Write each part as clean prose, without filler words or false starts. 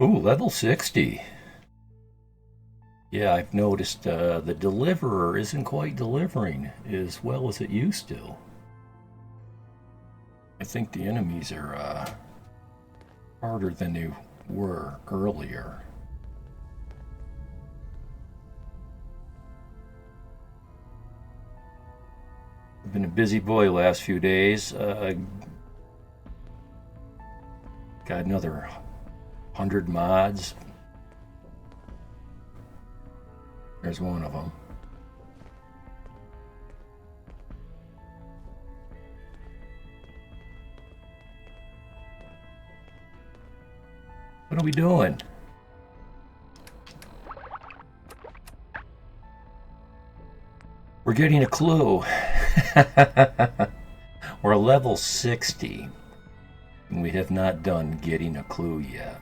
Ooh, level 60. Yeah, I've noticed the deliverer isn't quite delivering as well as it used to. I think the enemies are harder than they were earlier. I've been a busy boy last few days. Got another 100 mods. There's one of them. What are we doing? We're getting a clue. We're level 60. And we have not done getting a clue yet.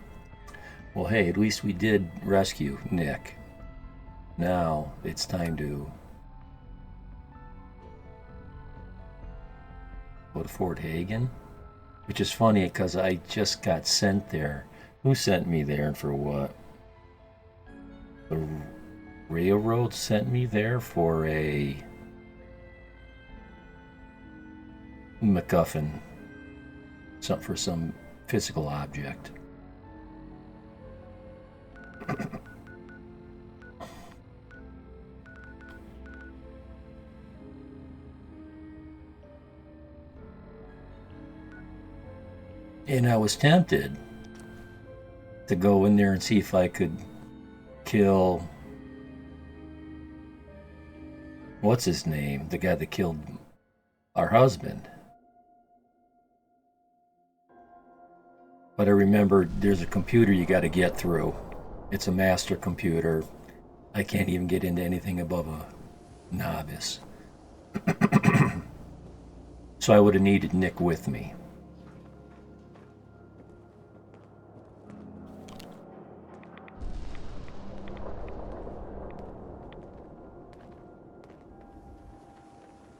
Well, hey, at least we did rescue Nick. Now it's time to go to Fort Hagen, which is funny because I just got sent there. Who sent me there and for what? The railroad sent me there for a MacGuffin, for some physical object. And I was tempted to go in there and see if I could kill, what's his name? The guy that killed our husband. But I remembered there's a computer you got to get through. It's a master computer. I can't even get into anything above a novice. So I would have needed Nick with me.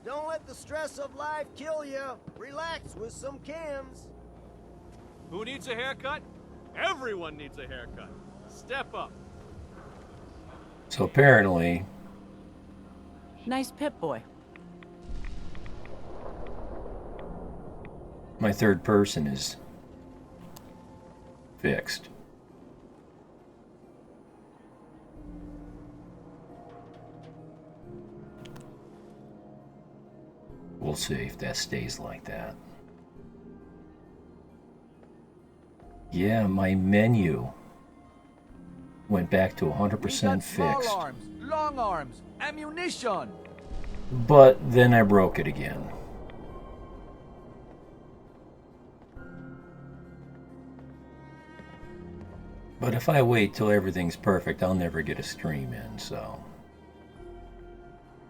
Don't let the stress of life kill you. Relax with some cans. Who needs a haircut? Everyone needs a haircut. Step up. So apparently... Nice Pip-Boy. my third person is fixed. We'll see if that stays like that. Yeah, my menu went back to 100% fixed. Small arms, long arms, ammunition. But then I broke it again. But if I wait till everything's perfect, I'll never get a stream in, so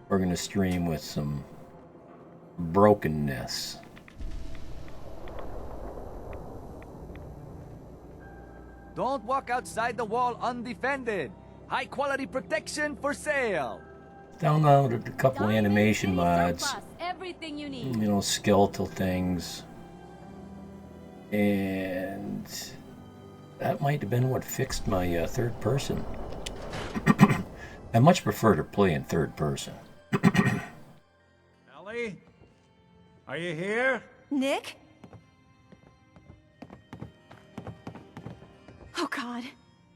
we're gonna stream with some brokenness. Don't walk outside the wall undefended. High quality protection for sale. Downloaded a couple animation mods, Everything you need. you know, skeletal things, and that might have been what fixed my third person. I much prefer to play in third person. Ellie? Are you here? Nick? Oh God,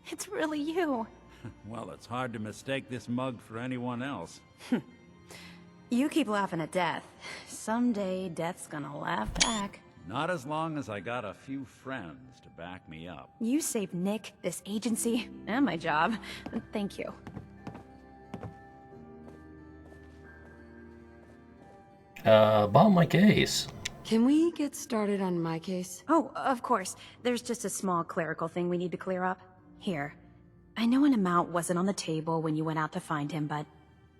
it's really you. Well, it's hard to mistake this mug for anyone else. You keep laughing at death. Someday death's gonna laugh back. Not as long as I got a few friends to back me up. You saved Nick, this agency, and my job. Thank you. About my case. Can we get started on my case? Oh, of course. There's just a small clerical thing we need to clear up. Here. I know an amount wasn't on the table when you went out to find him, but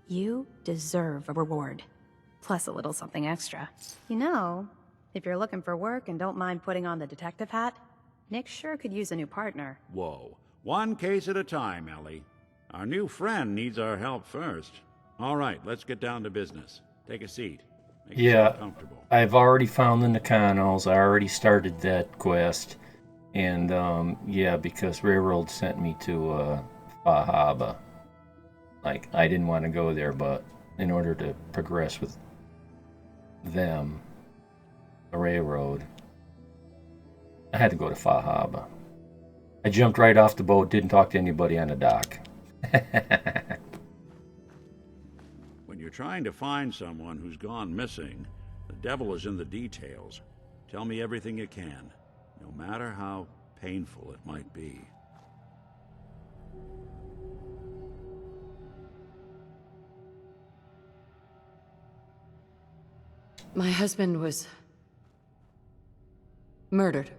you deserve a reward. Plus a little something extra. You know, if you're looking for work and don't mind putting on the detective hat, Nick sure could use a new partner. Whoa. One case at a time, Ellie. Our new friend needs our help first. All right, let's get down to business. Take a seat. Make Yeah, yourself comfortable. I've already found the Nakanos. I already started that quest. And yeah, because Railroad sent me to Fahaba. Like, I didn't want to go there, but in order to progress with them, the Railroad, I had to go to Fahaba. I jumped right off the boat, didn't talk to anybody on the dock. When you're trying to find someone who's gone missing, the devil is in the details. Tell me everything you can, no matter how painful it might be. My husband was murdered.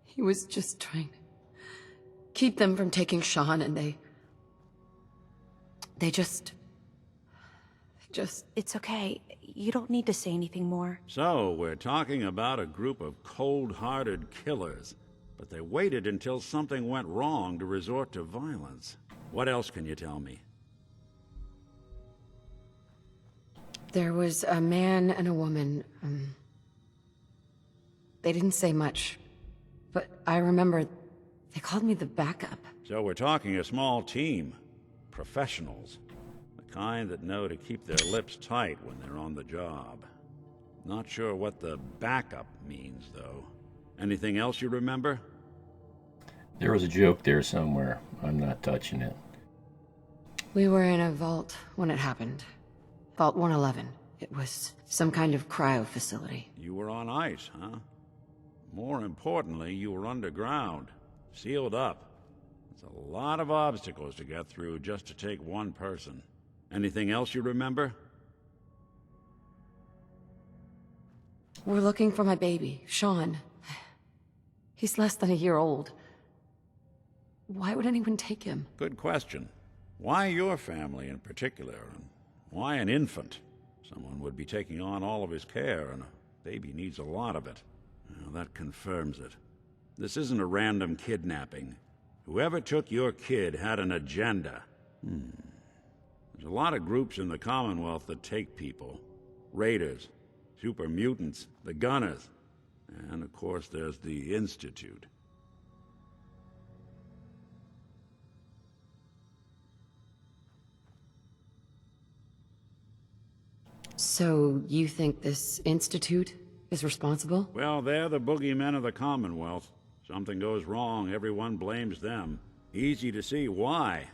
He was just trying to keep them from taking Sean, and they just... It's okay. You don't need to say anything more. So, we're talking about a group of cold-hearted killers, but they waited until something went wrong to resort to violence. What else can you tell me? There was a man and a woman. They didn't say much, but I remember they called me the backup. So we're talking a small team. Professionals. The kind that know to keep their lips tight when they're on the job. Not sure what the backup means, though. Anything else you remember? There was a joke there somewhere. I'm not touching it. We were in a vault when it happened. Vault 111. It was some kind of cryo facility. You were on ice, huh? More importantly, you were underground. Sealed up. It's a lot of obstacles to get through just to take one person. Anything else you remember? We're looking for my baby, Sean. He's less than a year old. Why would anyone take him? Good question. Why your family in particular? And why an infant? Someone would be taking on all of his care, and a baby needs a lot of it. Well, that confirms it. This isn't a random kidnapping. Whoever took your kid had an agenda. There's a lot of groups in the Commonwealth that take people. Raiders, super mutants, the Gunners, and of course there's the Institute. So, you think this institute is responsible? Well, they're the boogeymen of the Commonwealth. Something goes wrong, everyone blames them. Easy to see why.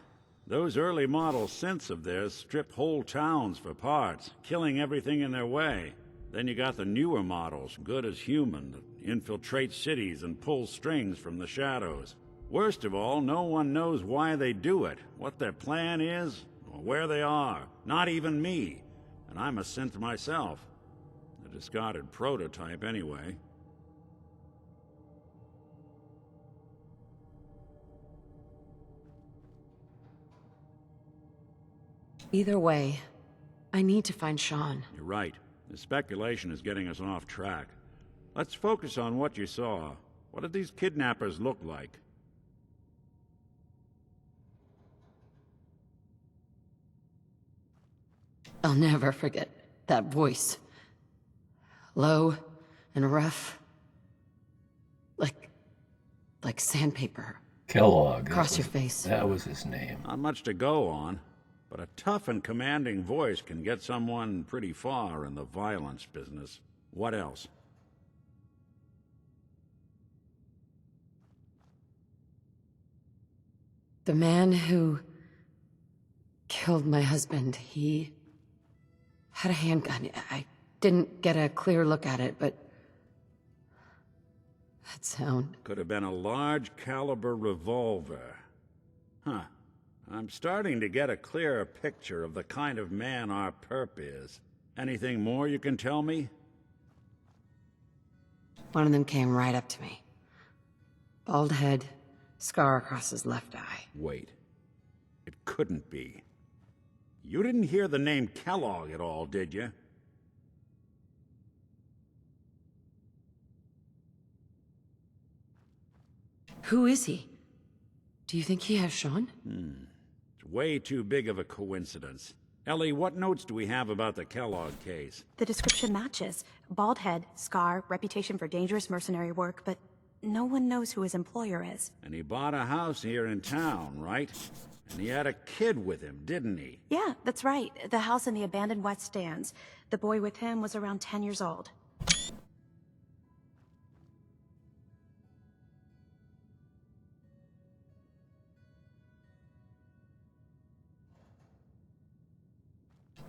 Those early model synths of theirs strip whole towns for parts, killing everything in their way. Then you got the newer models, good as human, that infiltrate cities and pull strings from the shadows. Worst of all, no one knows why they do it, what their plan is, or where they are. Not even me. And I'm a synth myself. A discarded prototype, anyway. Either way, I need to find Sean. You're right. The speculation is getting us off track. Let's focus on what you saw. What did these kidnappers look like? I'll never forget that voice. Low and rough. Like sandpaper. Kellogg. Across your face. That was his name. Not much to go on, but a tough and commanding voice can get someone pretty far in the violence business. What else? The man who killed my husband, he had a handgun. I didn't get a clear look at it, but that sound. Could have been a large caliber revolver. Huh. I'm starting to get a clearer picture of the kind of man our perp is. Anything more you can tell me? One of them came right up to me. Bald head, scar across his left eye. Wait. It couldn't be. You didn't hear the name Kellogg at all, did you? Who is he? Do you think he has Sean? It's way too big of a coincidence. Ellie, what notes do we have about the Kellogg case? The description matches. Bald head, scar, reputation for dangerous mercenary work, but no one knows who his employer is. And he bought a house here in town, right? And he had a kid with him, didn't he? Yeah, that's right. The house in the abandoned West Stands. The boy with him was around 10 years old.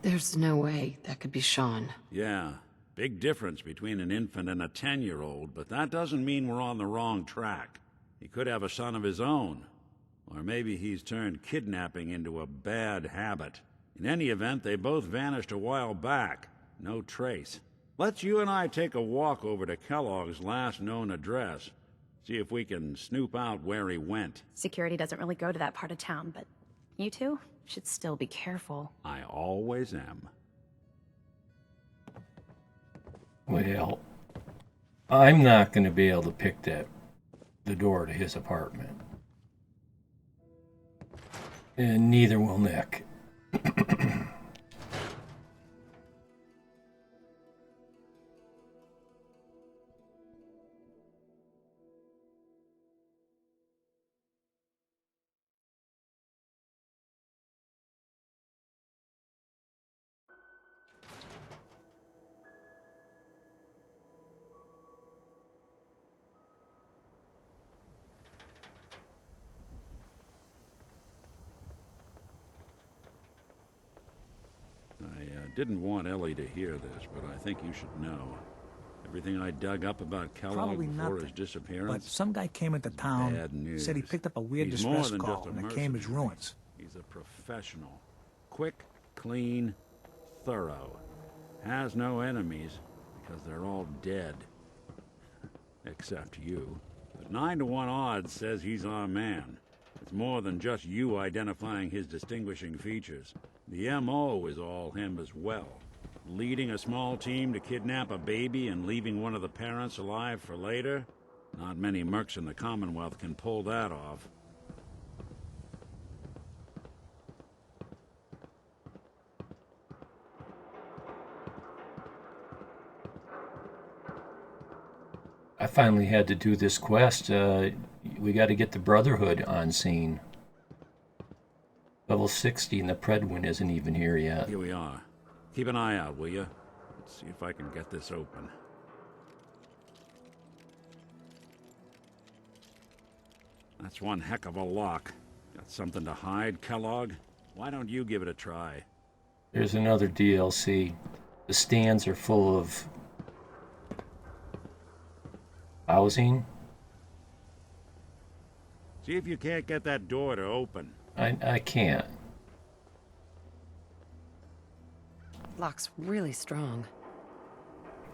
There's no way that could be Sean. Yeah, big difference between an infant and a 10-year-old, but that doesn't mean we're on the wrong track. He could have a son of his own. Or maybe he's turned kidnapping into a bad habit. In any event, they both vanished a while back. No trace. Let's you and I take a walk over to Kellogg's last known address. See if we can snoop out where he went. Security doesn't really go to that part of town, but you two should still be careful. I always am. Well, I'm not going to be able to pick the door to his apartment. And neither will Nick. I didn't want Ellie to hear this, but I think you should know. Everything I dug up about Kellogg Probably before nothing. his disappearance. But some guy came into town, Bad news. said he picked up a weird He's more distress than call, just a and it came as mercenary. ruins. He's a professional. Quick, clean, thorough. Has no enemies, because they're all dead. Except you. But 9 to 1 odds says he's our man. It's more than just you identifying his distinguishing features. The M.O. is all him as well. Leading a small team to kidnap a baby and leaving one of the parents alive for later? Not many mercs in the Commonwealth can pull that off. I finally had to do this quest. We got to get the Brotherhood on scene. Level 60 and the Predwin isn't even here yet. Here we are. Keep an eye out, will you? Let's see if I can get this open. That's one heck of a lock. Got something to hide, Kellogg? Why don't you give it a try? There's another DLC. The stands are full of housing. See if you can't get that door to open. I can't. Lock's really strong.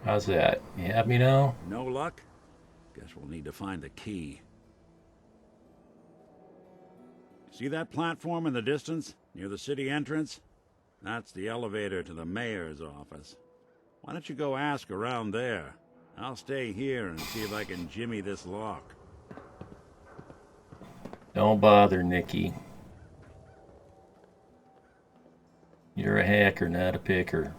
How's that? You have me now? No luck? Guess we'll need to find the key. See that platform in the distance, near the city entrance? That's the elevator to the mayor's office. Why don't you go ask around there? I'll stay here and see if I can jimmy this lock. Don't bother, Nikki. You're a hacker, not a picker.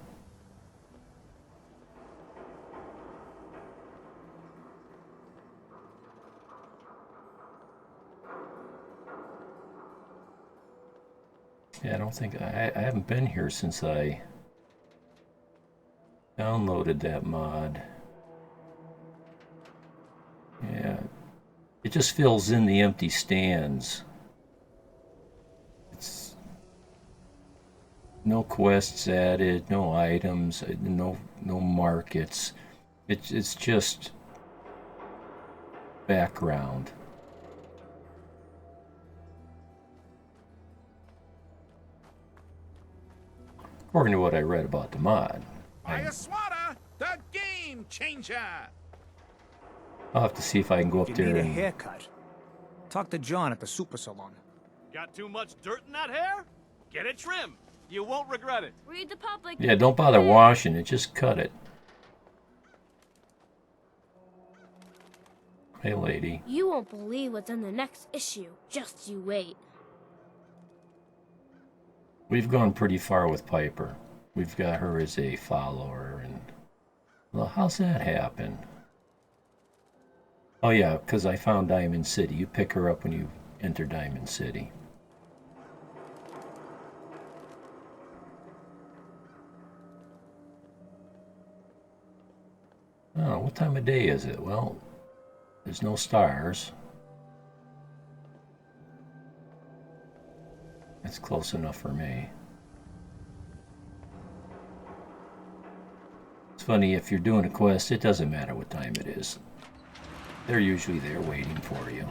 Yeah, I don't think I haven't been here since I downloaded that mod. Yeah, it just fills in the empty stands. It's no quests added, no items, no markets. It's just background. According to what I read about the mod. Fire swatter, the game changer. I'll have to see if I can go up You there need a and... haircut. Talk to John at the super salon. Got too much dirt in that hair? Get it trimmed. You won't regret it. Read the public. Yeah, don't bother washing it, just cut it. Hey, lady. You won't believe what's in the next issue. Just you wait. We've gone pretty far with Piper. We've got her as a follower, and well, how's that happen? Oh yeah, because I found Diamond City. You pick her up when you enter Diamond City. Oh, what time of day is it? Well, there's no stars. That's close enough for me. It's funny, if you're doing a quest, it doesn't matter what time it is. They're usually there waiting for you.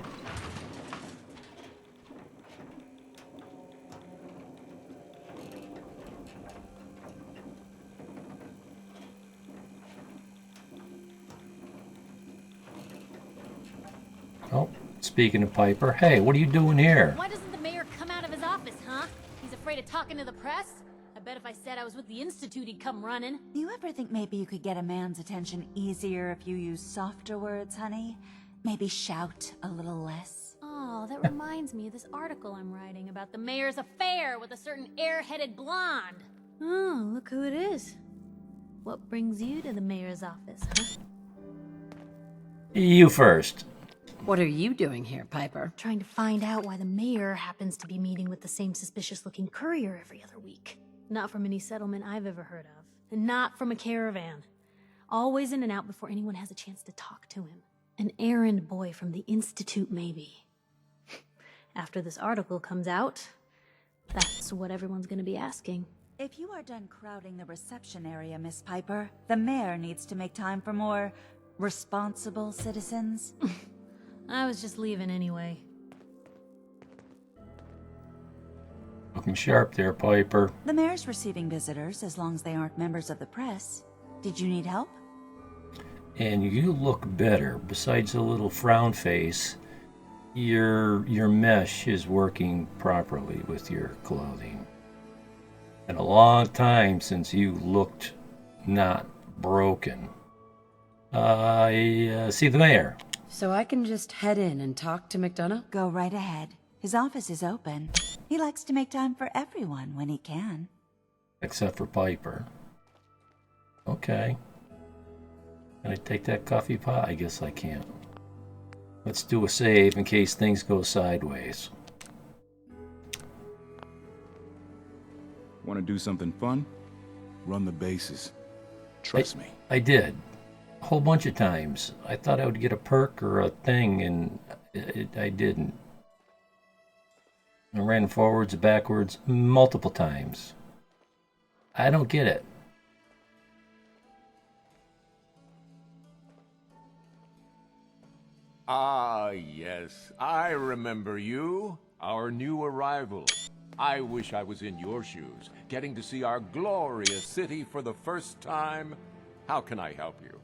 Oh, speaking of Piper, hey, what are you doing here? Why doesn't the mayor come out of his office, huh? He's afraid of talking to the press? I bet if I said I was with the Institute, he'd come running. Do you ever think maybe you could get a man's attention easier if you use softer words, honey? Maybe shout a little less? Oh, that reminds me of this article I'm writing about the mayor's affair with a certain air-headed blonde. Oh, look who it is. What brings you to the mayor's office, huh? You first. What are you doing here, Piper? Trying to find out why the mayor happens to be meeting with the same suspicious-looking courier every other week. Not from any settlement I've ever heard of. And not from a caravan. Always in and out before anyone has a chance to talk to him. An errand boy from the Institute, maybe. After this article comes out, that's what everyone's gonna be asking. If you are done crowding the reception area, Miss Piper, the mayor needs to make time for more responsible citizens. I was just leaving anyway. Looking sharp there, Piper. The mayor's receiving visitors as long as they aren't members of the press. Did you need help? And you look better. Besides a little frown face, your mesh is working properly with your clothing. And a long time since you looked not broken. I see the mayor. So I can just head in and talk to McDonough? Go right ahead. His office is open. He likes to make time for everyone when he can. Except for Piper. Okay. Can I take that coffee pot? I guess I can't. Let's do a save in case things go sideways. Want to do something fun? Run the bases. Trust me. I did. A whole bunch of times. I thought I would get a perk or a thing, and I didn't. I ran forwards and backwards multiple times. I don't get it. Ah, yes. I remember you. Our new arrival. I wish I was in your shoes, getting to see our glorious city for the first time. How can I help you?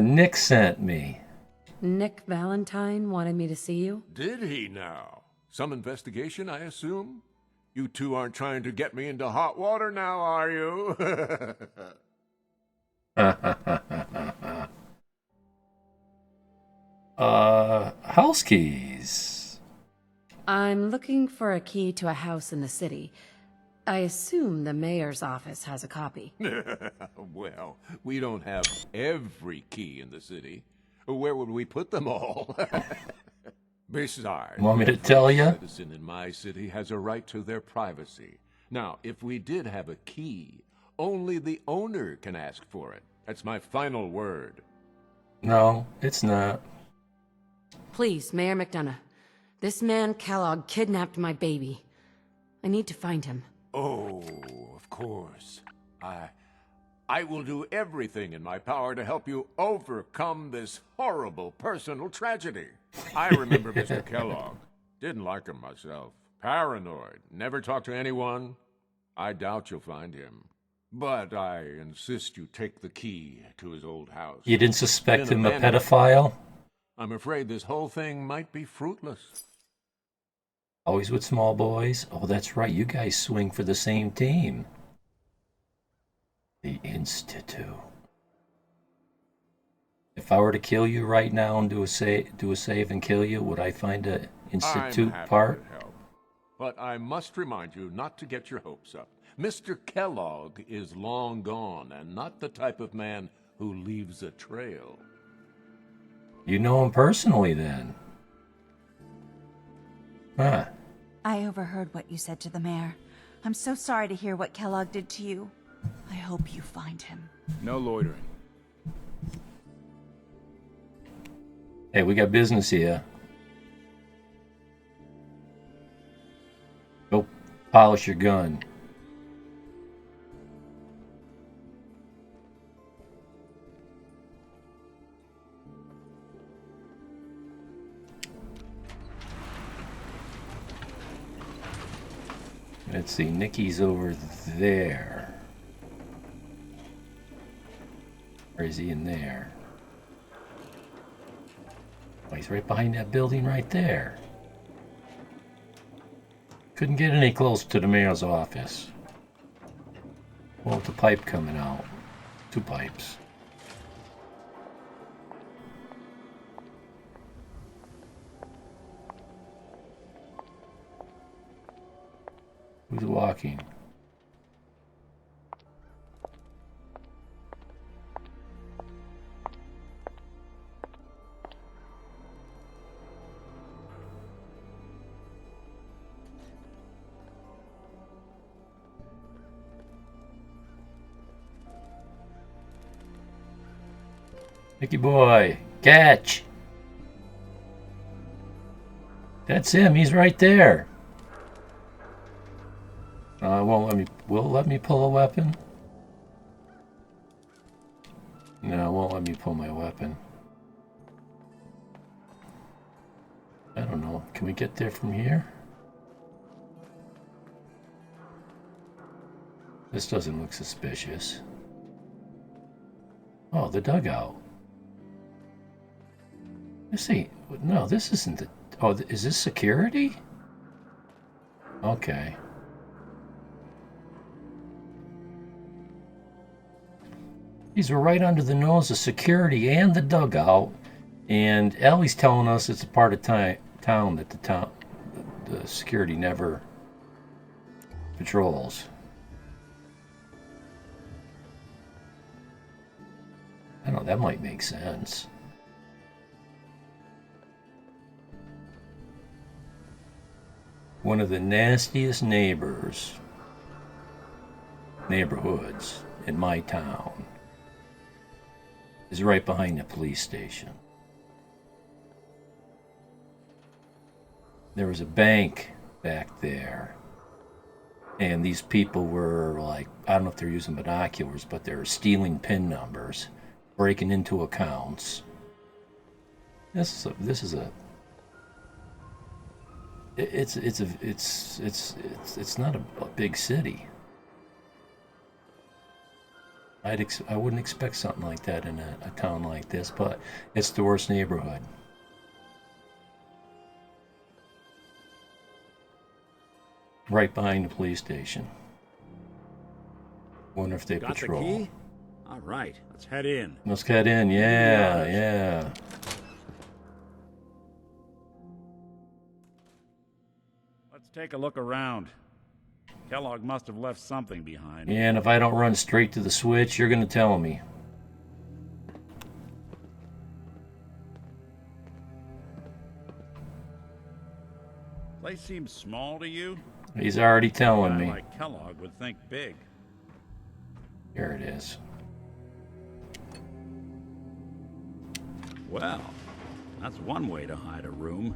Nick sent me. Nick Valentine wanted me to see you? Did he now? Some investigation, I assume? You two aren't trying to get me into hot water now, are you? House keys. I'm looking for a key to a house in the city. I assume the mayor's office has a copy. Well, we don't have every key in the city. Where would we put them all? Besides, Want me to tell you? every citizen in my city has a right to their privacy. Now, if we did have a key, only the owner can ask for it. That's my final word. No, it's not. Please, Mayor McDonough. This man, Kellogg, kidnapped my baby. I need to find him. Oh, of course. I will do everything in my power to help you overcome this horrible personal tragedy. I remember Mr. Kellogg. Didn't like him myself. Paranoid. Never talked to anyone. I doubt you'll find him. But I insist you take the key to his old house. You didn't suspect him a abandoned. pedophile? I'm afraid this whole thing might be fruitless. Always with small boys? Oh, that's right. You guys swing for the same team. The Institute. If I were to kill you right now and do a save and kill you, would I find a Institute I'm happy part? to help. But I must remind you not to get your hopes up. Mr. Kellogg is long gone and not the type of man who leaves a trail. You know him personally, then? Huh. I overheard what you said to the mayor. I'm so sorry to hear what Kellogg did to you. I hope you find him. No loitering. Hey, we got business here. Go polish your gun. Let's see, Nikki's over there. Or is he in there? Oh, he's right behind that building right there. Couldn't get any closer to the mayor's office. Well, with the pipe coming out. 2 pipes. Who's walking? Mickey boy, catch! That's him, he's right there. Won't let me. Will it let me pull a weapon? No, it won't let me pull my weapon. I don't know. Can we get there from here? This doesn't look suspicious. Oh, the dugout. This ain't. No, this isn't the. Oh, is this security? Okay. These were right under the nose of security and the dugout, and Ellie's telling us it's a part of town that the security never patrols. I don't know, that might make sense. One of the nastiest neighborhoods in my town is right behind the police station. There was a bank back there, and these people were like, I don't know if they're using binoculars, but they're stealing PIN numbers, breaking into accounts. It's not a big city. I wouldn't expect something like that in a town like this, but it's the worst neighborhood. Right behind the police station. Wonder if they Got patrol. the key? All right, let's head in. Let's head in, yeah. Let's take a look around. Kellogg must have left something behind. Yeah, and if I don't run straight to the switch, you're gonna tell me. Place seems small to you? He's already telling A guy me. like Kellogg would think big. Here it is. Well, that's one way to hide a room.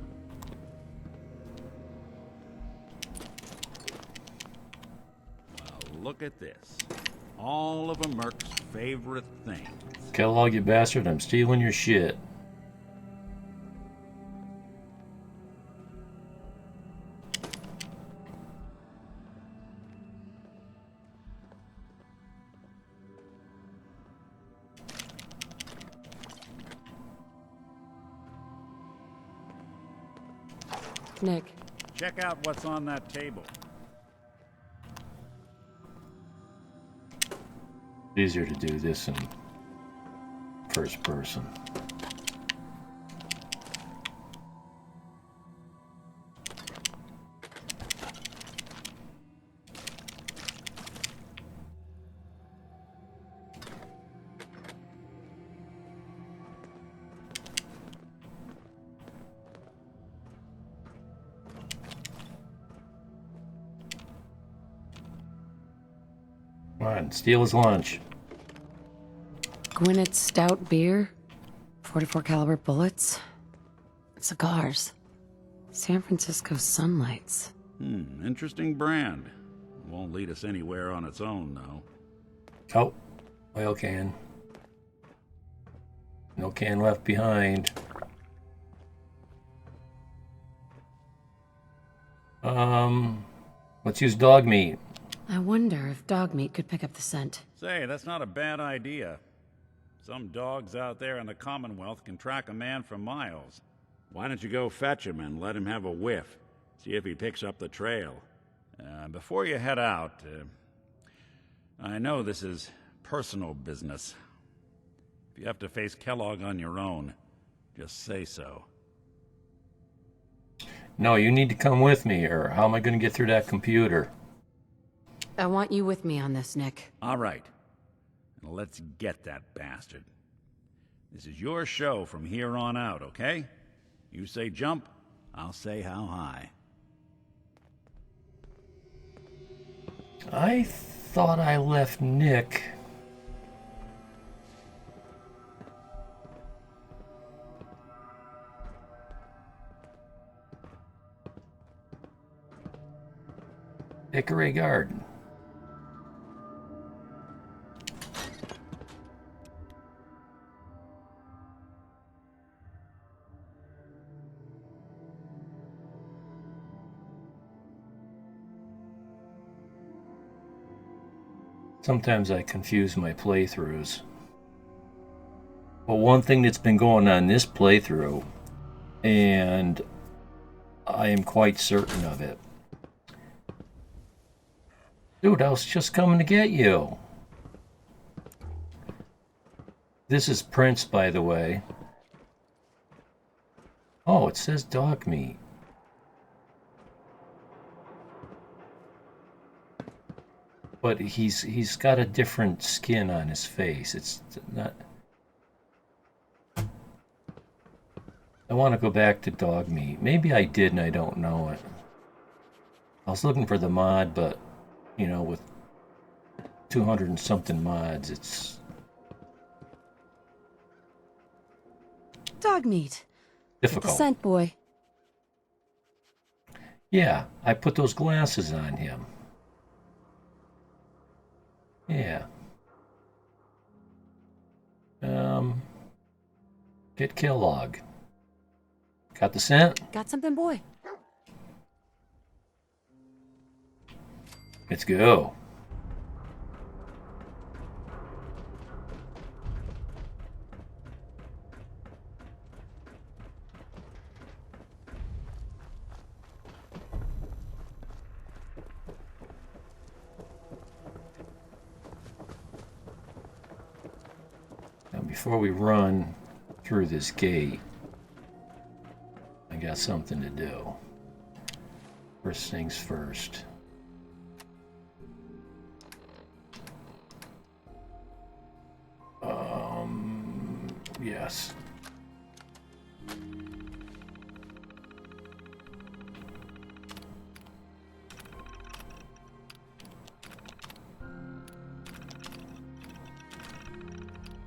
Well, look at this. All of a Merc's favorite things. Kellogg, you bastard, I'm stealing your shit. Nick. Check out what's on that table. Easier to do this in first person. on, steal his lunch. Gwinnett Stout beer, 44 caliber bullets, cigars, San Francisco sunlights. Interesting brand. Won't lead us anywhere on its own, though. Oh, oil can. No can left behind. Let's use dog meat. I wonder if dog meat could pick up the scent. Say, that's not a bad idea. Some dogs out there in the Commonwealth can track a man for miles. Why don't you go fetch him and let him have a whiff? See if he picks up the trail. Before you head out, I know this is personal business. If you have to face Kellogg on your own, just say so. No, you need to come with me, or how am I going to get through that computer? I want you with me on this, Nick. All right. Now let's get that bastard. This is your show from here on out, okay? You say jump, I'll say how high. I thought I left Nick. Hickory Garden. Sometimes I confuse my playthroughs. But one thing that's been going on this playthrough, and I am quite certain of it. Dude, I was just coming to get you. This is Prince, by the way. Oh, it says dog meat. But he's got a different skin on his face. It's not... I want to go back to dog meat. Maybe I did and I don't know it. I was looking for the mod, but, you know, with 200 and something mods, it's... Dog meat. difficult. Get the scent, boy. Yeah, I put those glasses on him. Yeah. Get Kellogg. Got the scent? Got something, boy? Let's go. Now, before we run through this gate, I got something to do. First things first. Yes.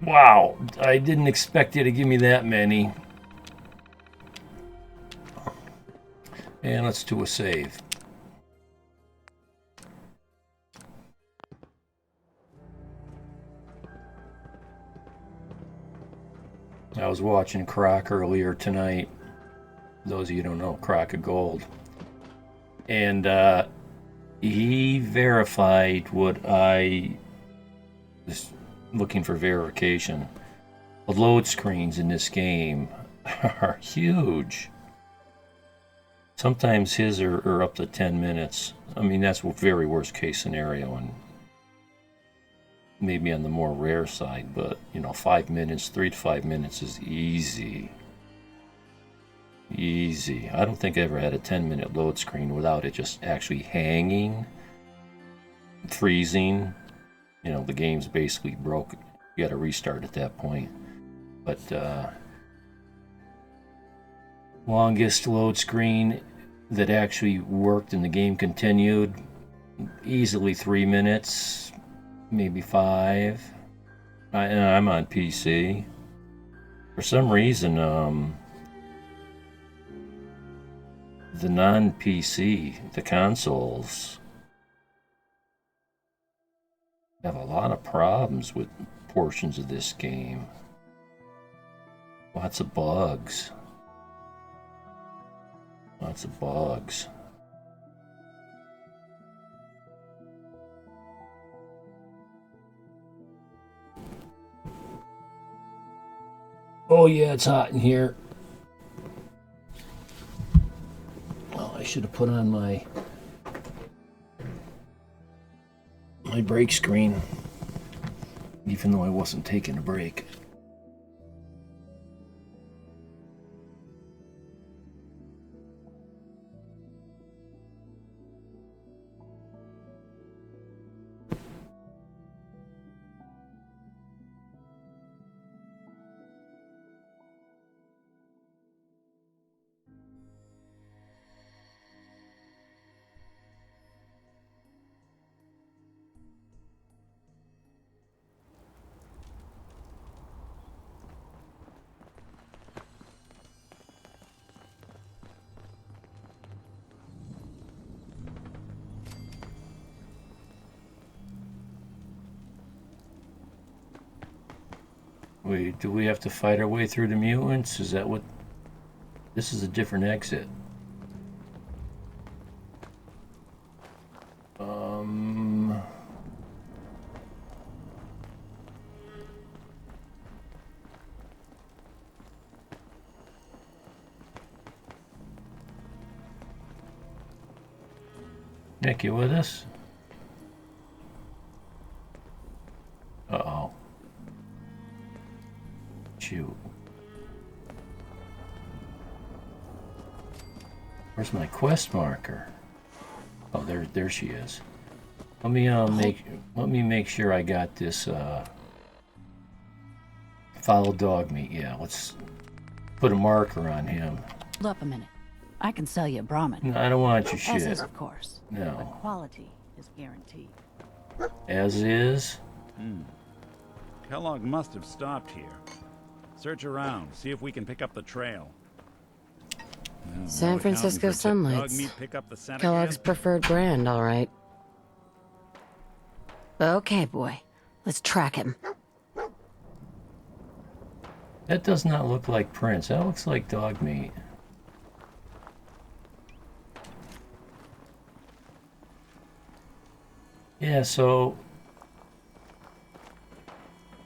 Wow, I didn't expect you to give me that many. And let's do a save. I was watching Croc earlier tonight. Those of you who don't know, Croc of Gold. And he verified what I was looking for verification. The load screens in this game are huge. Sometimes his are up to 10 minutes. I mean, that's a very worst case scenario, and maybe on the more rare side, but you know, 5 minutes, 3 to 5 minutes is easy. Easy. I don't think I ever had a 10-minute load screen without it just actually hanging, freezing. You know, the game's basically broke. You gotta restart at that point. But longest load screen that actually worked and the game continued, easily 3 minutes, maybe 5. I'm on PC. For some reason, the non-PC, the consoles, have a lot of problems with portions of this game. Lots of bugs. Lots of bugs. Oh yeah, it's hot in here. Oh, I should have put on my break screen, even though I wasn't taking a break. Wait, do we have to fight our way through the mutants? Is that what... This is a different exit. Nick, you with us? Uh-oh. Shoot. Where's my quest marker? Oh, there she is. Let me make sure I got this foul dog meat. Yeah, let's put a marker on him. Hold up a minute. I can sell you a Brahmin. No, I don't want your shit. As is, of course. No. But quality is guaranteed. As is? Kellogg must have stopped here. Search around, see if we can pick up the trail. San Francisco Sunlights. Kellogg's preferred brand, all right. Okay, boy. Let's track him. That does not look like Prince. That looks like dog meat. Yeah, so...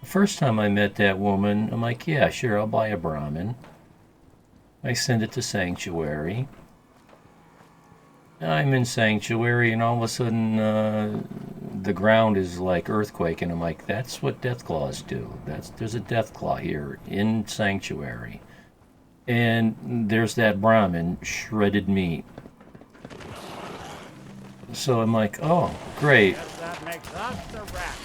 The first time I met that woman, I'm like, yeah, sure, I'll buy a Brahmin. I send it to Sanctuary. I'm in Sanctuary, and all of a sudden, the ground is like earthquake, and I'm like, that's what Deathclaws do. There's a Deathclaw here in Sanctuary. And there's that Brahmin, shredded meat. So I'm like, oh, great. That makes us the rat.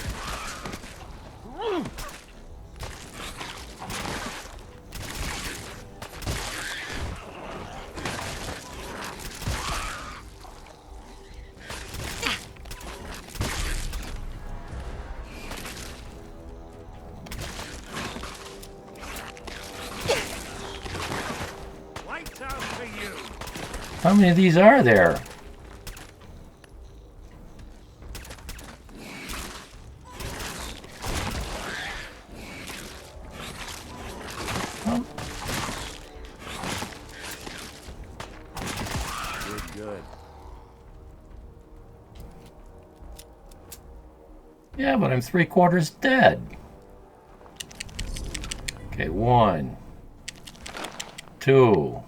Lights out for you. How many of these are there? Yeah, but I'm 3/4 dead. Okay, 1, 2,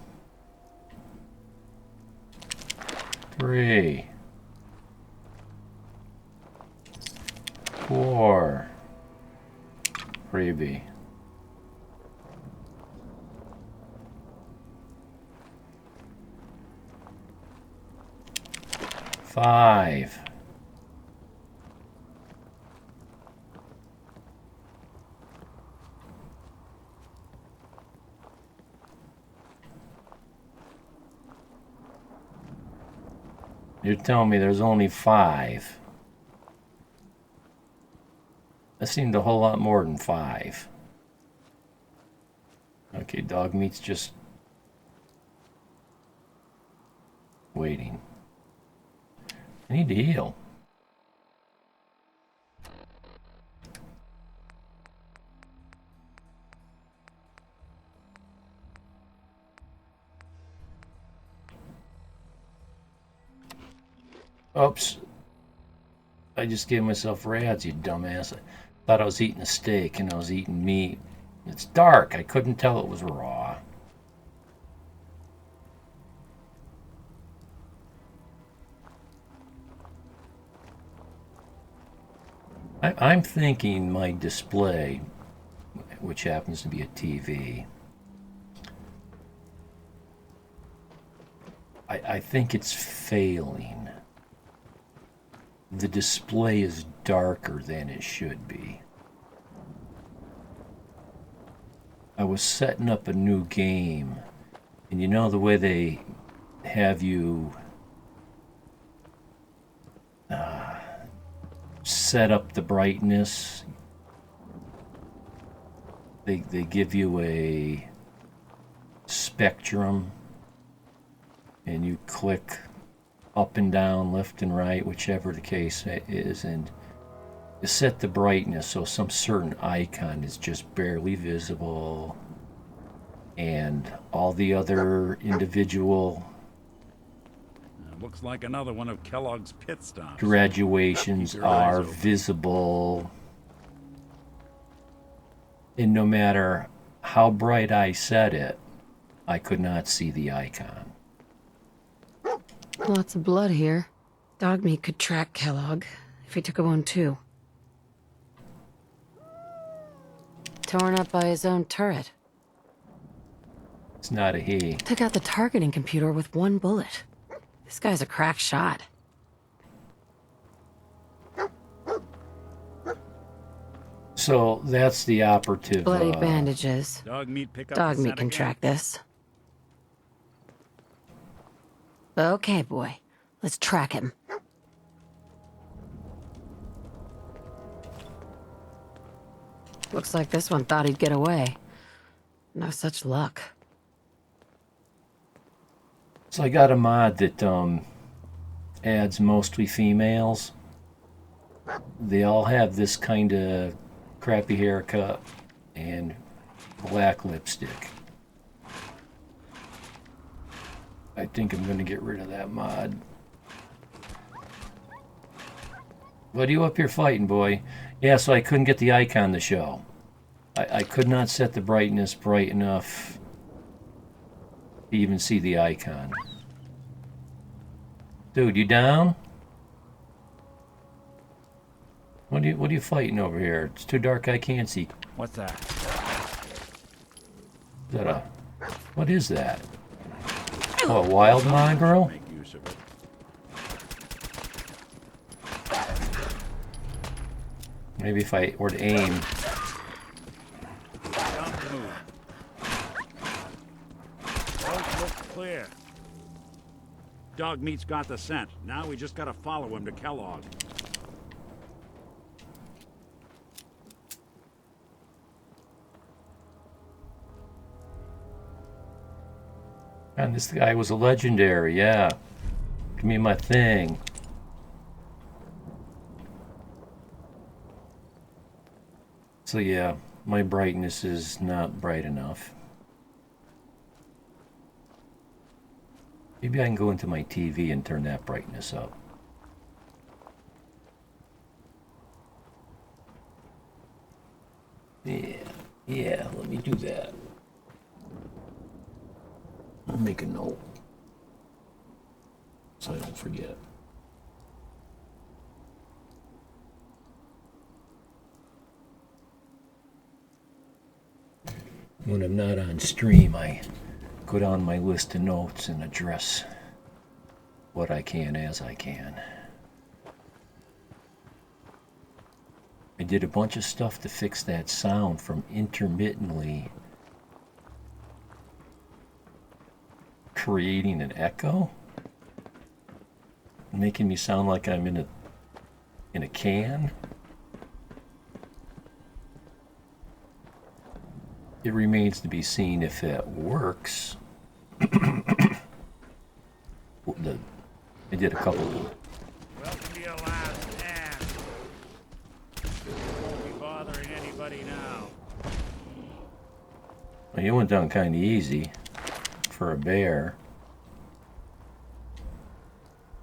3, 4. Freebie. 5. You're telling me there's only 5. That seemed a whole lot more than 5. Okay, dog meat's just waiting. I need to heal. Oops. I just gave myself rads, you dumbass. I thought I was eating a steak and I was eating meat. It's dark. I couldn't tell it was raw. I'm thinking my display, which happens to be a TV, I think it's failing. The display is darker than it should be. I was setting up a new game, and you know the way they have you set up the brightness? They give you a spectrum, and you click up and down, left and right, whichever the case is, and you set the brightness so some certain icon is just barely visible, and all the other individual Looks like another one of Kellogg's pit stops. graduations are visible. And no matter how bright I set it, I could not see the icon. Lots of blood here. Dog meat could track Kellogg if he took a wound too. Torn up by his own turret. It's not a he. Took out the targeting computer with one bullet. This guy's a crack shot. So that's the operative. Bloody bandages. Dog meat pick up Dog the meat scent can again? track this. Okay, boy. Let's track him. Looks like this one thought he'd get away. No such luck. So I got a mod that adds mostly females. They all have this kind of crappy haircut and black lipstick. I think I'm going to get rid of that mod. What are you up here fighting, boy? Yeah, so I couldn't get the icon to show. I could not set the brightness bright enough to even see the icon. Dude, you down? What are you fighting over here? It's too dark, I can't see. What's that? Is that a... What is that? Oh, a wild mongrel? Make use of it. Maybe if I were to aim... Don't move. Road looks clear. Dog meat's got the scent. Now we just gotta follow him to Kellogg. And this guy was a legendary, yeah. Give me my thing. So yeah, my brightness is not bright enough. Maybe I can go into my TV and turn that brightness up. Yeah, let me do that. I'll make a note so I don't forget. When I'm not on stream, I go down my list of notes and address what I can as I can. I did a bunch of stuff to fix that sound from intermittently creating an echo, making me sound like I'm in a can. it remains to be seen if it works. I did a couple. Welcome to your last stand. Won't be bothering anybody now. Well, you went down kind of easy for a bear.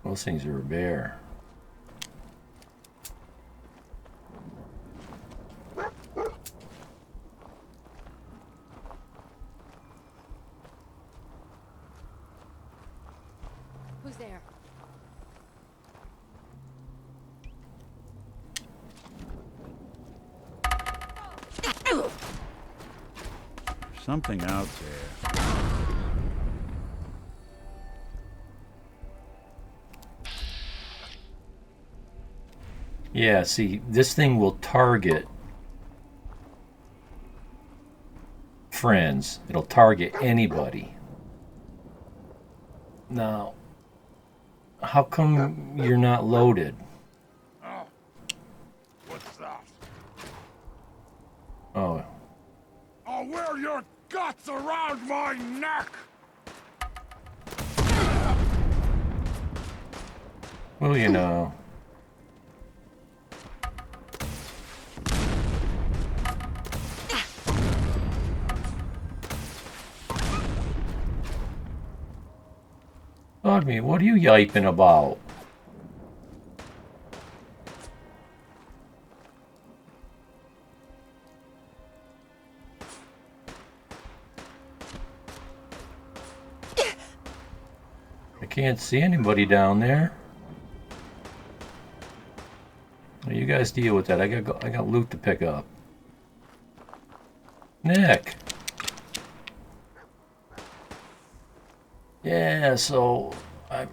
Those things are a bear. Who's there? Something out there. Yeah, see, this thing will target friends. It'll target anybody. Now, how come you're not loaded? Oh, what's that? Oh, I'll wear your guts around my neck! well, you know. Bug me, what are you yiping about? I can't see anybody down there. Well, you guys deal with that. I got loot to pick up. Nick. Yeah, so I.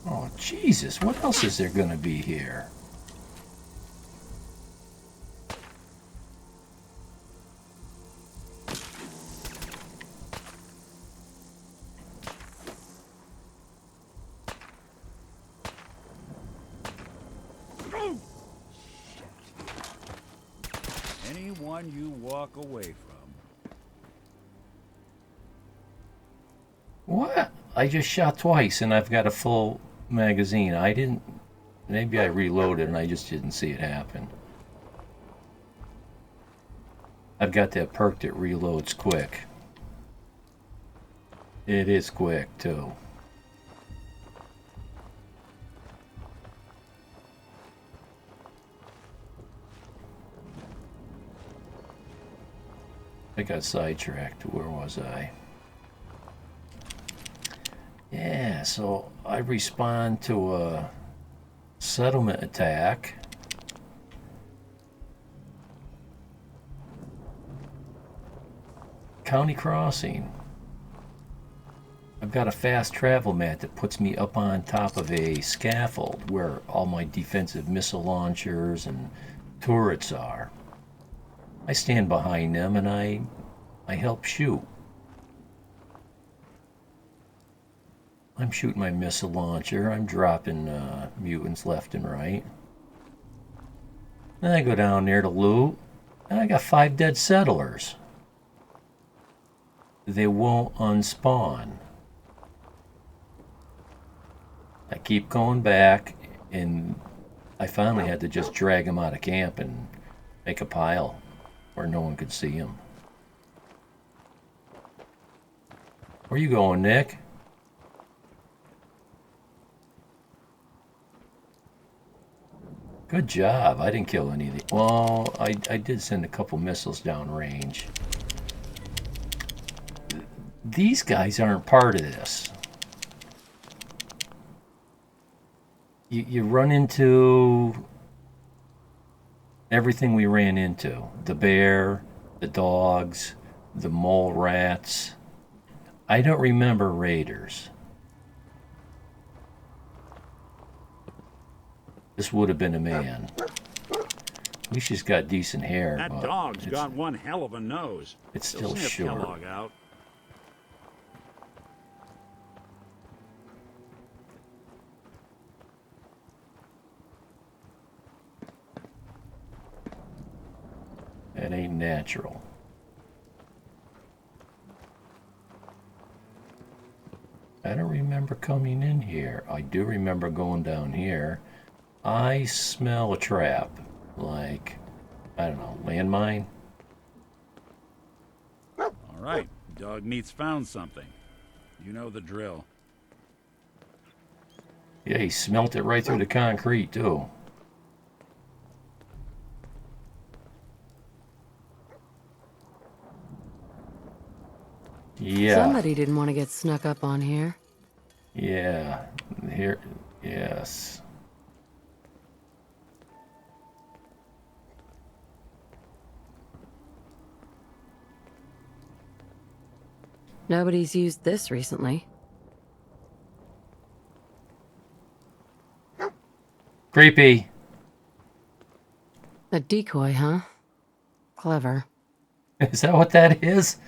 Oh Jesus! What else is there gonna be here? Anyone you walk away from. What? I just shot twice and I've got a full magazine. I didn't. Maybe I reloaded and I just didn't see it happen. I've got that perk that reloads quick. It is quick too. I got sidetracked. Where was I? Yeah, so I respond to a settlement attack. County crossing. I've got a fast travel mat that puts me up on top of a scaffold where all my defensive missile launchers and turrets are. I stand behind them and I help shoot. I'm shooting my missile launcher. I'm dropping mutants left and right. Then I go down there to loot, and I got 5 dead settlers. They won't unspawn. I keep going back, and I finally had to just drag them out of camp and make a pile where no one could see them. Where you going, Nick? Good job. I didn't kill any of the... Well, I did send a couple missiles down range. These guys aren't part of this. You run into everything we ran into. The bear, the dogs, the mole rats. I don't remember raiders. This would have been a man. At least she's got decent hair. That dog's got one hell of a nose. It's He'll still sniff short. Kellogg out. ain't natural. I don't remember coming in here. I do remember going down here. I smell a trap. Like, I don't know, landmine? All right, dog meat's found something. You know the drill. Yeah, he smelt it right through the concrete, too. Yeah. Somebody didn't want to get snuck up on here. Yeah. Here. Yes. Nobody's used this recently. Creepy. A decoy, huh? Clever. Is that what that is?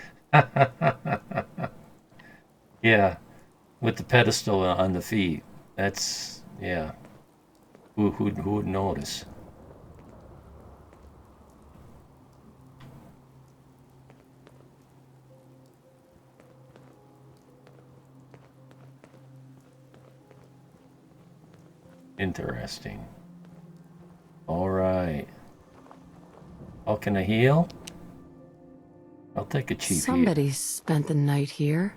Yeah. With the pedestal on the feet. That's, yeah. Who would notice? Interesting. All right. Oh, can I heal? I'll take a cheap heal. Somebody spent the night here.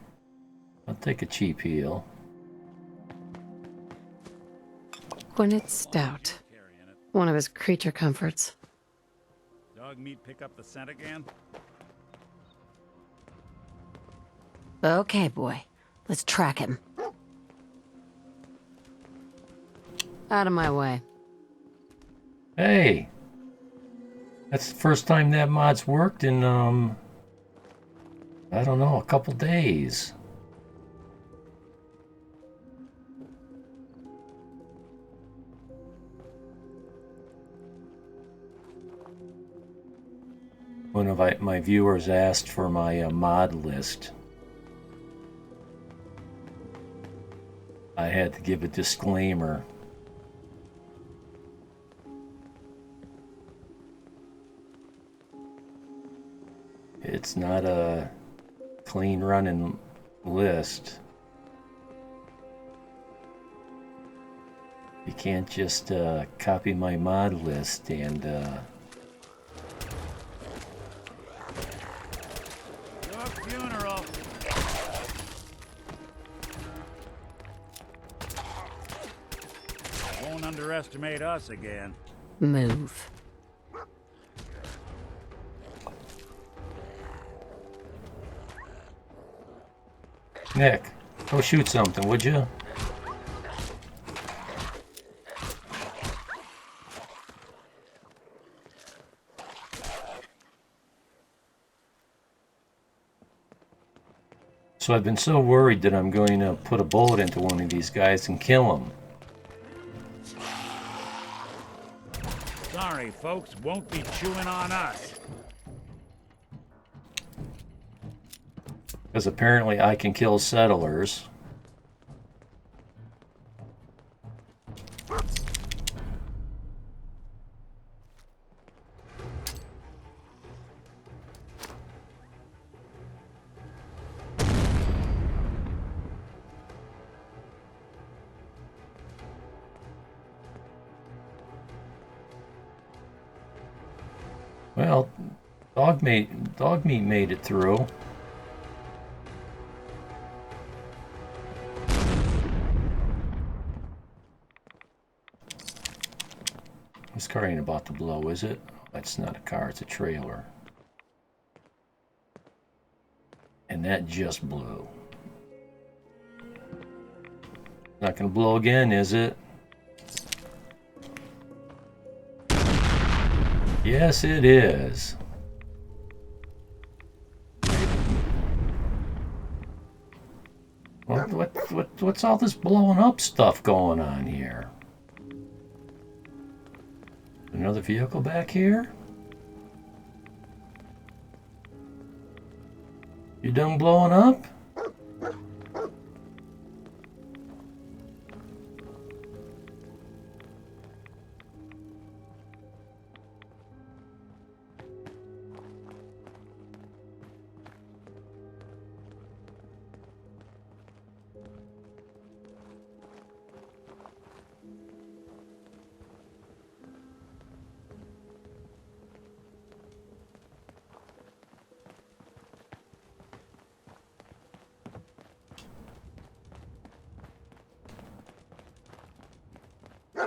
I'll take a cheap heal. Gwyneth Stout. One of his creature comforts. Dog meat pick up the scent again? Okay, boy. Let's track him. Out of my way. Hey! That's the first time that mod's worked in, I don't know, a couple days. One of my viewers asked for my mod list. I had to give a disclaimer. It's not a clean running list. You can't just copy my mod list and Your funeral. Won't underestimate us again. Move. Nick, go shoot something, would you? So I've been so worried that I'm going to put a bullet into one of these guys and kill him. Sorry, folks, won't be chewing on us. Because apparently I can kill settlers. Well, dog meat made it through. This car ain't about to blow, is it? That's not a car, it's a trailer. And that just blew. Not gonna blow again, is it? Yes, it is. What's all this blowing up stuff going on here? Another vehicle back here? You done blowing up?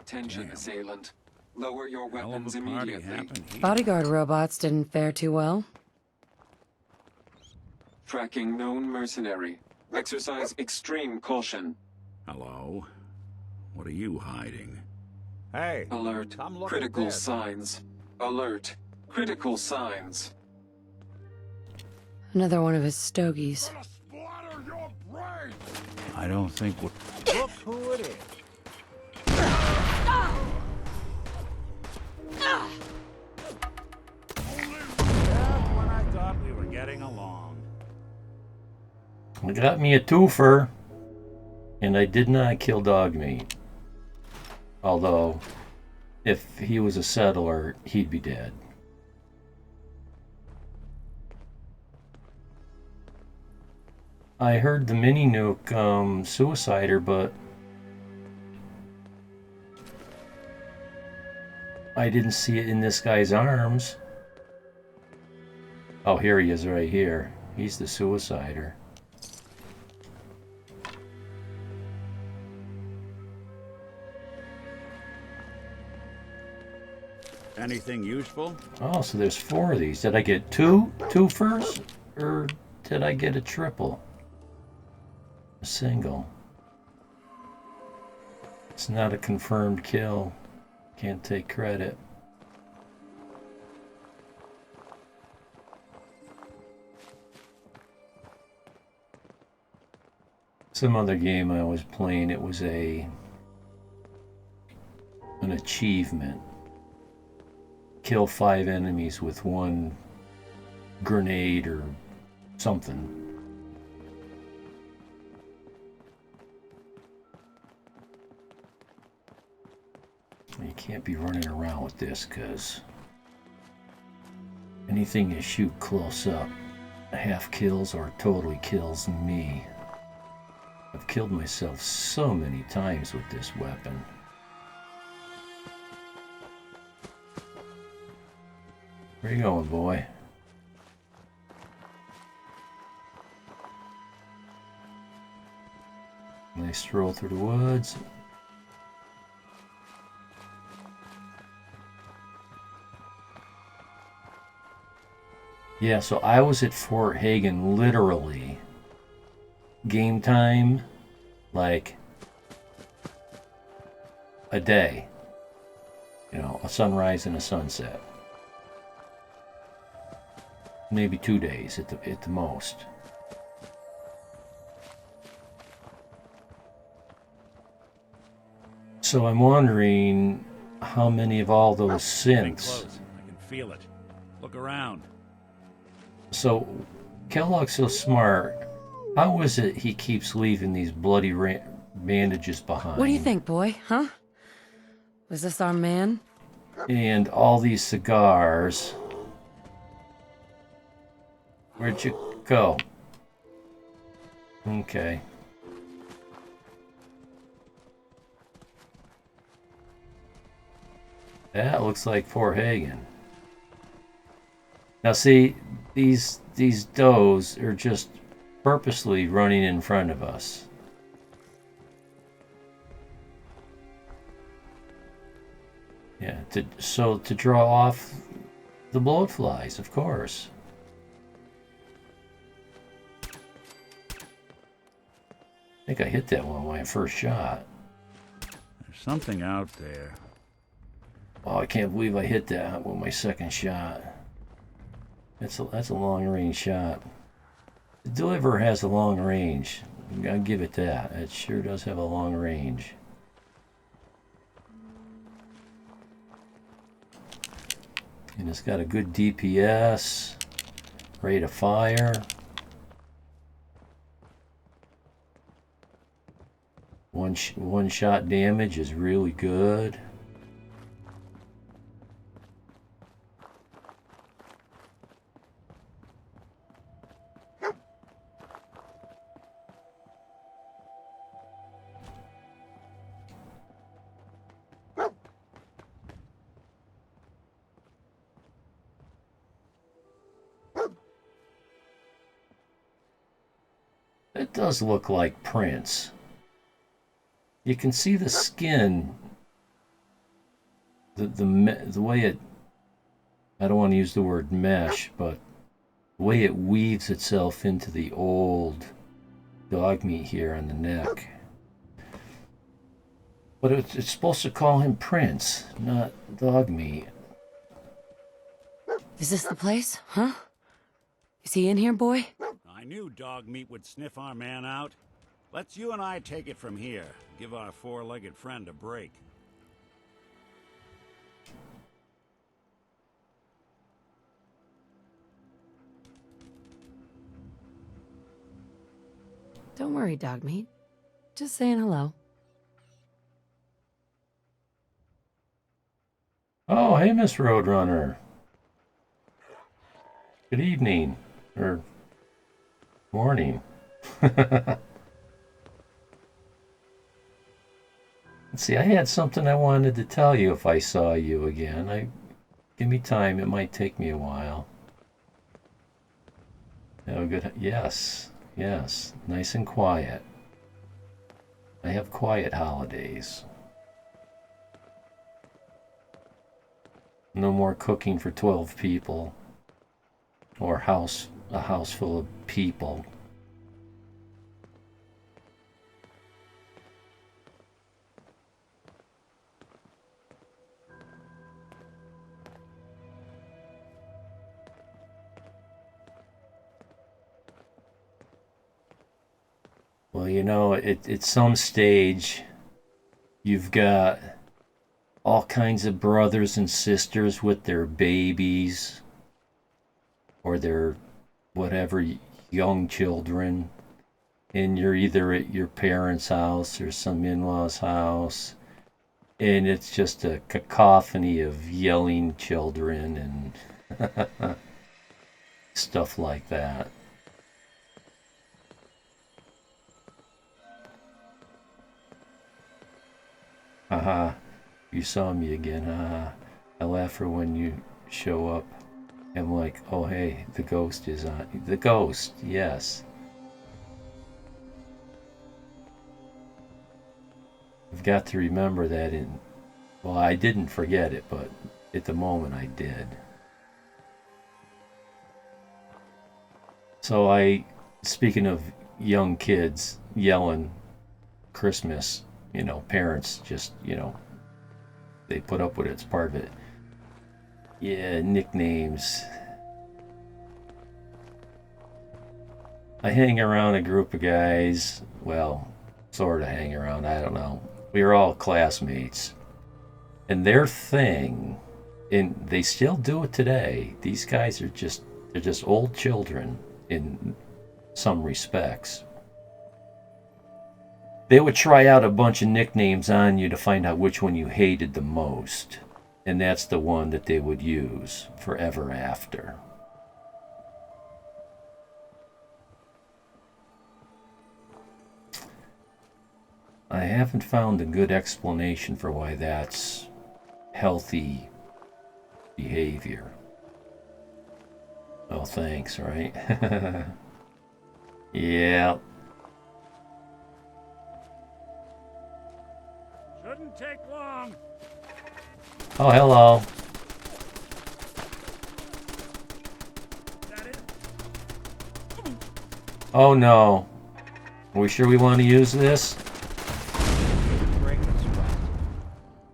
Attention, assailant. Lower your Hell weapons of a party immediately. happened here. Bodyguard robots didn't fare too well. Tracking known mercenary. Exercise extreme caution. Hello? What are you hiding? Hey, Alert. come look at Critical this. signs. Alert. Critical signs. Another one of his stogies. I don't think we're... Look who it is. Just when I thought we were getting along. I got me a twofer, and I did not kill dog meat. Although, if he was a settler, he'd be dead. I heard the mini nuke suicider, but I didn't see it in this guy's arms. Oh, here he is right here. He's the suicider. Anything useful? Oh, so there's 4 of these. Did I get two twofers, or did I get a triple? A single. It's not a confirmed kill. Can't take credit. Some other game I was playing, it was an achievement. Kill 5 enemies with 1 grenade or something. You can't be running around with this, because anything you shoot close up half kills or totally kills me. I've killed myself so many times with this weapon. Where you going, boy? Nice stroll through the woods. Yeah, so I was at Fort Hagen literally. Game time, like a day. You know, a sunrise and a sunset. Maybe 2 days at the most. So I'm wondering how many of all those synths. I can feel it. Look around. So Kellogg's so smart. How is it he keeps leaving these bloody bandages behind? What do you think, boy? Huh? Was this our man? And all these cigars. Where'd you go? Okay. That looks like Fort Hagen. Now see, these does are just purposely running in front of us. Yeah, to draw off the bloatflies, of course. I think I hit that one with my first shot. There's something out there. Oh, I can't believe I hit that with my second shot. That's a long range shot. The Deliverer has a long range. I'll give it that. It sure does have a long range. And it's got a good DPS, rate of fire. One shot damage is really good. It does look like prints. You can see the skin the way it, I don't want to use the word mesh, but the way it weaves itself into the old dog meat here on the neck. But it's supposed to call him Prince, not dog meat. Is this the place? Huh? Is he in here, boy? I knew dog meat would sniff our man out. Let's you and I take it from here. Give our four-legged friend a break. Don't worry, dog meat. Just saying hello. Oh, hey, Miss Roadrunner. Good evening. Or morning. Let's see, I had something I wanted to tell you if I saw you again. Give me time, it might take me a while. Oh, good. Yes, yes, nice and quiet. I have quiet holidays. No more cooking for 12 people. Or a house full of people. Well, you know, at some stage, you've got all kinds of brothers and sisters with their babies, or their whatever young children, and you're either at your parents' house or some in-laws' house, and it's just a cacophony of yelling children and stuff like that. Haha, you saw me again, haha. I laugh for when you show up. I'm like, oh hey, the ghost is on. The ghost, yes. I've got to remember that well, I didn't forget it, but at the moment I did. So speaking of young kids yelling Christmas, you know, parents just, you know, they put up with it, it's part of it. Yeah, nicknames. I hang around a group of guys, well, sort of hang around, I don't know. We were all classmates. And their thing, and they still do it today, these guys they're just old children in some respects. They would try out a bunch of nicknames on you to find out which one you hated the most. And that's the one that they would use forever after. I haven't found a good explanation for why that's healthy behavior. Oh, thanks, right? Yeah. Shouldn't take long. Oh, hello. Oh no. Are we sure we want to use this?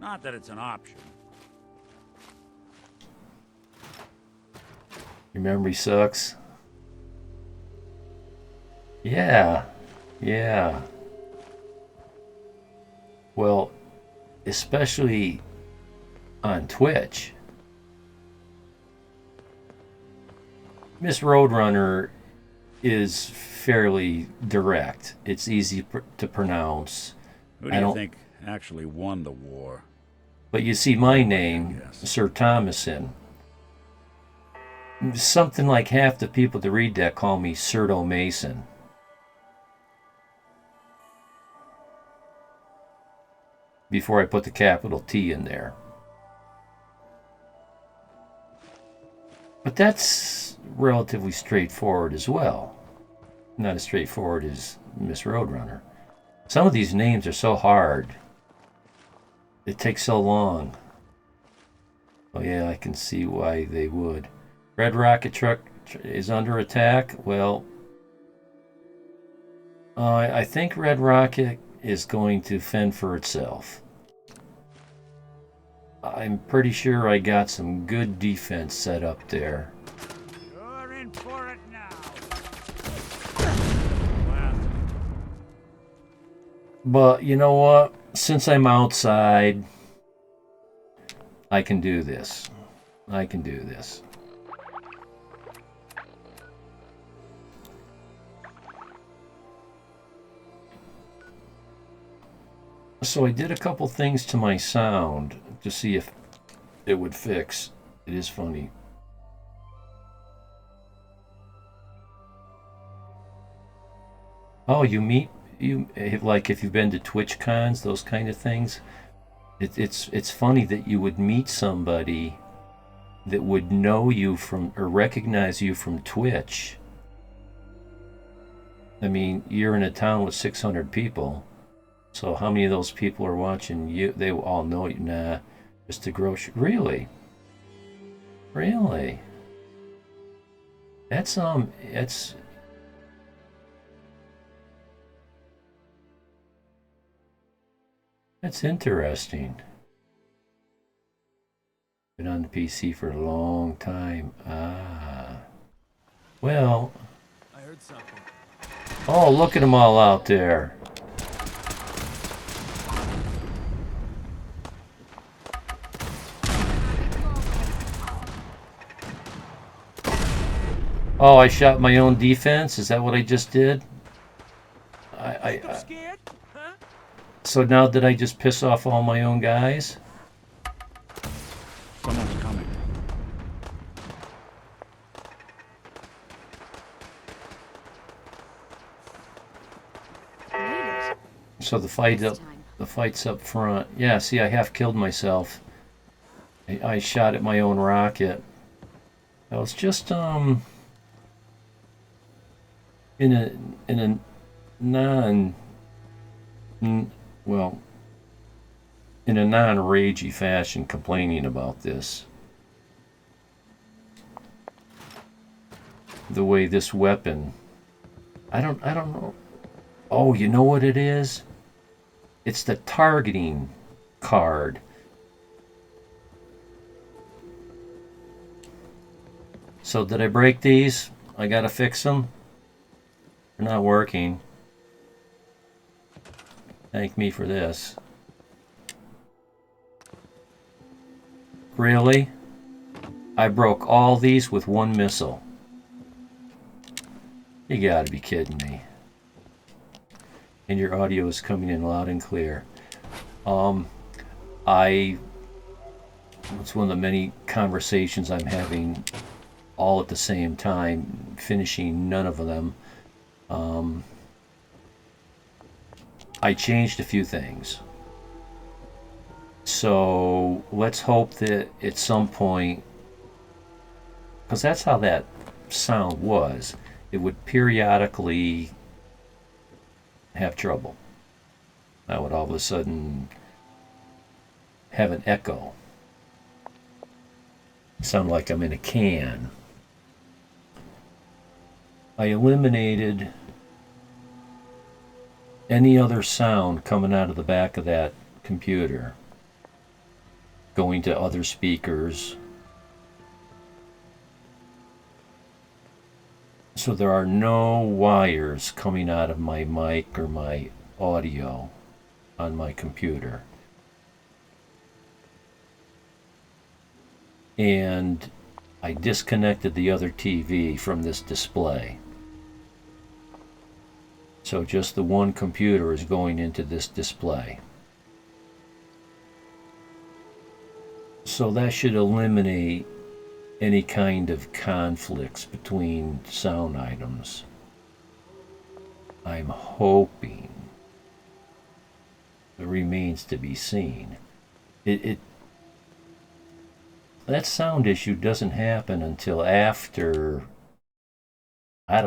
Not that it's an option. Your memory sucks. Yeah. Yeah. Well, especially on Twitch. Miss Roadrunner is fairly direct. It's easy to pronounce. Who do you think actually won the war? But you see my name, Sirtomasin. Something like half the people that read that call me sirtomasin. Before I put the capital T in there. But that's relatively straightforward as well. Not as straightforward as Miss Roadrunner. Some of these names are so hard. It takes so long. Oh yeah, I can see why they would. Red rocket truck is under attack. Well, I think Red Rocket is going to fend for itself. I'm pretty sure I got some good defense set up there. You're in for it now. But you know what? Since I'm outside, I can do this. I can do this. So I did a couple things to my sound to see if it would fix. It is funny. Oh, you like if you've been to Twitch cons, those kind of things. It's funny that you would meet somebody that would know you from or recognize you from Twitch. I mean, you're in a town with 600 people. So how many of those people are watching you? They all know you. Nah, just a grocery. Really? Really? That's interesting. Been on the PC for a long time. Ah. Well. I heard something. Oh, look at them all out there. Oh, I shot my own defense? Is that what I just did? So now did I just piss off all my own guys? Someone's coming. So the fight's up front. Yeah, see, I half killed myself. I shot at my own rocket. I was just in a non-ragey fashion complaining about this. The way this weapon, I don't know. Oh, you know what it is? It's the targeting card. So did I break these? I gotta fix them. They're not working. Thank me for this. Really? I broke all these with one missile. You gotta be kidding me. And your audio is coming in loud and clear. It's one of the many conversations I'm having all at the same time, finishing none of them. I changed a few things. So let's hope that at some point, because that's how that sound was, it would periodically have trouble. I would all of a sudden have an echo. Sound like I'm in a can. I eliminated any other sound coming out of the back of that computer, going to other speakers. So there are no wires coming out of my mic or my audio on my computer. And I disconnected the other TV from this display. So just the one computer is going into this display. So that should eliminate any kind of conflicts between sound items. I'm hoping. It remains to be seen. That sound issue doesn't happen until after, I don't know,